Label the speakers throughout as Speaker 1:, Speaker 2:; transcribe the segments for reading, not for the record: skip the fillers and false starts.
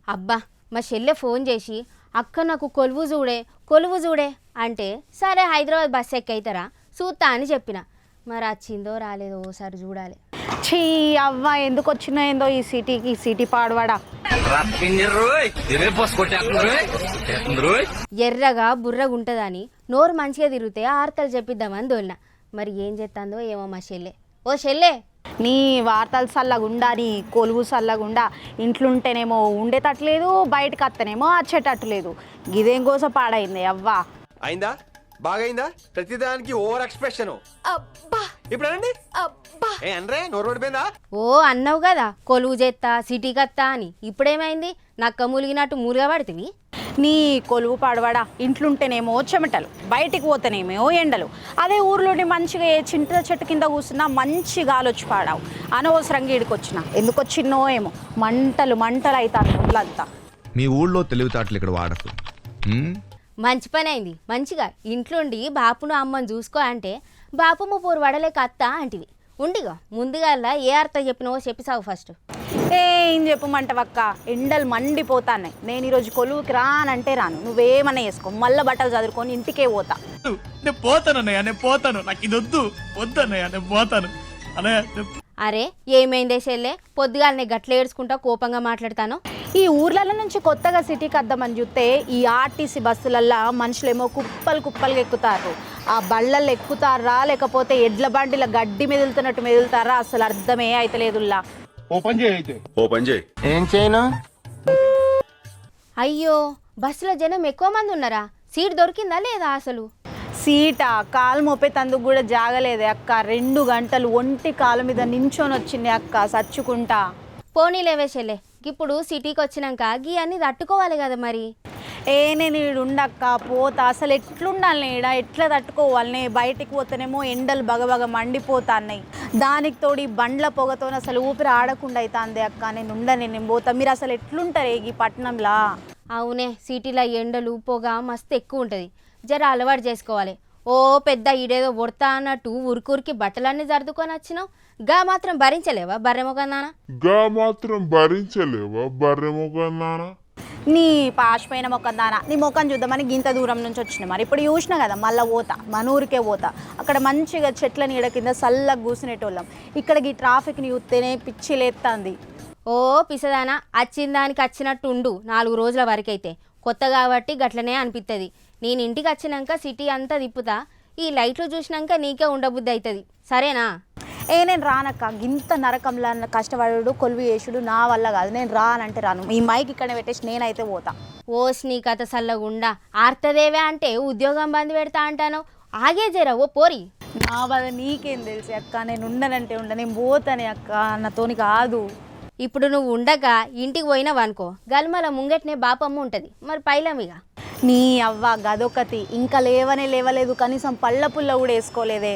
Speaker 1: అబ్బా మా చెల్లె ఫోన్ చేసి అక్క నాకు కొలువు చూడే అంటే సరే హైదరాబాద్ బస్ ఎక్కైతారా చూస్తా అని చెప్పిన. మరి వచ్చిందో రాలేదో ఓసారి చూడాలి.
Speaker 2: ఛీ అవ్వ ఎందుకు వచ్చినా ఏందో ఈ సిటీ పాడవాడా.
Speaker 1: ఎర్రగా బుర్రగా ఉంటుందని నోరు మంచిగా తిరిగితే ఆర్తలు చెప్పిద్దామని దోలిన. మరి ఏం చేస్తుందో ఏమో మా చెల్లె. ఓ చెల్లె,
Speaker 2: నీ వార్తలు చల్లగుండా, నీ కొలువు చల్లగుండా. ఇంట్లుంటేనేమో ఉండేటట్లేదు, బయటకు వస్తేనేమో వచ్చేటట్టు లేదు. గిదేం కోసం పాడైంది అవ్వా.
Speaker 3: అయిందా? బాగైందా? ప్రతిదానికి ఓవర్ ఎక్స్ప్రెషన్. ఇప్పుడు అనండి. అనరే నోరు పడిపోయిందా?
Speaker 1: ఓ అన్నావు కదా కొలువు చేస్తా సిటీకి వస్తా అని, ఇప్పుడేమైంది? నక్క మూలిగినట్టు మూలుగా పడుతుంది.
Speaker 2: నీ కొలువు పాడవాడా. ఇంట్లుంటేనేమో చెమటలు, బయటికి పోతేనేమో ఎండలు. అదే ఊర్లోని మంచిగా ఏ చింత చెట్టు కింద కూర్చున్నా మంచి గాలొచ్చి పాడావు. అనవసరంగా ఈడికొచ్చిన, ఎందుకు వచ్చినో ఏమో మంటలు అవుతాను ఊళ్ళంతా.
Speaker 4: మీ ఊళ్ళో తెలివితేటలు ఇక్కడ వాడకు.
Speaker 1: మంచి పని అయింది. మంచిగా ఇంట్లోండి బాపును అమ్మని చూసుకో అంటే బాపమ్మ పోరు వడలేక అత్త అంటివి. ఉండిగా ముందుగా ఏ అర్థం చెప్పినవో చెప్పిసావు ఫస్ట్.
Speaker 2: ఏం చెప్పమంటవక్క, ఎండలు మండిపోతాన్నాయి. నేను ఈరోజు కొలువుకి రానంటే రాను, నువ్వేమన్నా వేసుకో. మళ్ళీ బట్టలు చదువుకొని ఇంటికే పోతా.
Speaker 5: నేను పోతాను అన్నయ్య, నేను పోతాను. నాకు ఇది వద్దు అన్నయ్య, నేను పోతాను అన్నయ్య.
Speaker 1: అరే ఏమైందే చెల్లె, పొద్దుగాలనే గట్ల ఏడ్చుకుంటా కోపంగా మాట్లాడతాను.
Speaker 2: ఈ ఊర్లలో నుంచి కొత్తగా సిటీకి వద్దామని చూస్తే ఈ ఆర్టీసీ బస్సులల్లో మనుషులేమో కుప్పలుగా ఎక్కుతారు. ఆ బళ్ళల్లో ఎక్కుతారా లేకపోతే ఎడ్ల బండిల గడ్డి మెదులుతారా అసలు అర్థమే అయితలేదుల్లా.
Speaker 3: ఏం చేయను?
Speaker 1: అయ్యో బస్సులో జనం ఎక్కువ మంది ఉన్నారా? సీట్ దొరికిందా లేదా? అసలు
Speaker 2: సీటా కాలు మోపేతందుకు కూడా జాగలేదే అక్క. 2 గంటలు ఒంటి కాలు మీద నించొని వచ్చింది అక్క సచ్చుకుంటా.
Speaker 1: పోనీలేవే చెల్లె, ఇప్పుడు సిటీకి వచ్చినాక గీ అన్ని తట్టుకోవాలి కదా మరి.
Speaker 2: నేను ఉండక్క పోతా. అసలు ఎట్లుండాలి ఈడ, ఎట్లా తట్టుకోవాలి? బయటికి పోతేనేమో ఎండలు బగబగ మండిపోతాన్నాయి. దానికి తోడి బండ్ల పొగతో అసలు ఊపిరి ఆడకుండా అవుతుంది అక్క. నేను పోతా. మీరు అసలు ఎట్లుంటారు ఈ పట్టణంలా?
Speaker 1: అవునే, సిటీలో ఎండలు పొగ మస్తు ఎక్కువ ఉంటుంది. జర అలవాటు చేసుకోవాలి. ఓ పెద్ద ఈడేదో కొడతా అన్నట్టు ఉరికి బట్టలన్నీ సర్దుకొని వచ్చినావు. గా మాత్రం భరించలేవా బర్రెమొకన్నానా?
Speaker 2: నీ పాషమైన మొక్కదానా, నీ మొక్కను చూద్దామని గింత దూరం నుంచి వచ్చిన. మరి ఇప్పుడు చూసినా కదా మళ్ళీ పోతా, మన ఊరికే పోతా. అక్కడ మంచిగా చెట్ల నీడ కింద చల్లగా కూర్చునేటోళ్ళం. ఇక్కడ ఈ ట్రాఫిక్ని చూస్తేనే పిచ్చి లేస్తుంది.
Speaker 1: ఓ పిసదానా, వచ్చిన దానికి వచ్చినట్టు ఉండు 4 రోజుల వరకైతే. కొత్త కాబట్టి గట్లనే అనిపిస్తుంది. నేను ఇంటికి వచ్చినాక సిటీ అంతా తిప్పుతా. ఈ లైట్లు చూసినాక నీకే ఉండబుద్ధి అవుతుంది. సరేనా?
Speaker 2: నేను రానక్క. గింత నరకంలో కష్టపడు కొలువు చేసుడు నా వల్ల కాదు. నేను రానంటే రాను. ఈ మైక్ ఇక్కడ పెట్టేసి నేనైతే పోతా.
Speaker 1: ఓస్ నీ కథ సల్లగుండా. ఆర్తదేవే అంటే ఉద్యోగం బంద్ పెడతా అంటాను. ఆగే జరా ఓ పోరి.
Speaker 2: నా బాధ నీకేం తెలిసి అక్క. నేను ఉండనంటే నేను పోతానే అక్క, నాతోని కాదు.
Speaker 1: ఇప్పుడు నువ్వు ఉండగా ఇంటికి పోయినావనుకో, గల్మల ముంగట్నే బాపమ్మ ఉంటుంది. మరి పైలమిగా
Speaker 2: నీ అవ్వ గదొకతి. ఇంకా లేవలేదు, కనీసం పళ్ళ పుల్ల కూడా వేసుకోలేదే.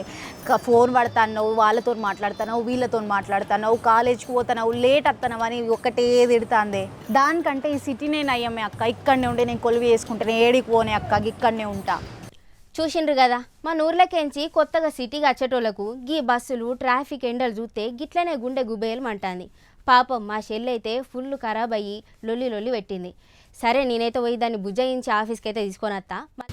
Speaker 2: ఫోన్ పడతావు, వాళ్ళతో మాట్లాడుతున్నావు, వీళ్ళతో మాట్లాడుతున్నావు, కాలేజ్కి పోతున్నావు, లేట్ వస్తున్నావు అని ఒకటే తిడుతాందే. దానికంటే ఈ సిటీనే నయ్యమే అక్క. ఇక్కడనే ఉండే నేను కొలువు వేసుకుంటాను. ఏడికి పోనే అక్క, ఇక్కడనే ఉంటా.
Speaker 1: చూసిండ్రు కదా, మన ఊర్లకెంచి కొత్తగా సిటీకి వచ్చేటోళ్లకు గీ బస్సులు ట్రాఫిక్ ఎండలు చూస్తే గిట్లనే గుండె గుబేయమంటాంది. పాపం మా చెల్లైతే ఫుల్ ఖరాబ్ అయ్యి లొల్లి పెట్టింది. సరే నేనైతే పోయి దాన్ని బుజ్జయించి ఆఫీస్కి అయితే తీసుకొని వస్తా.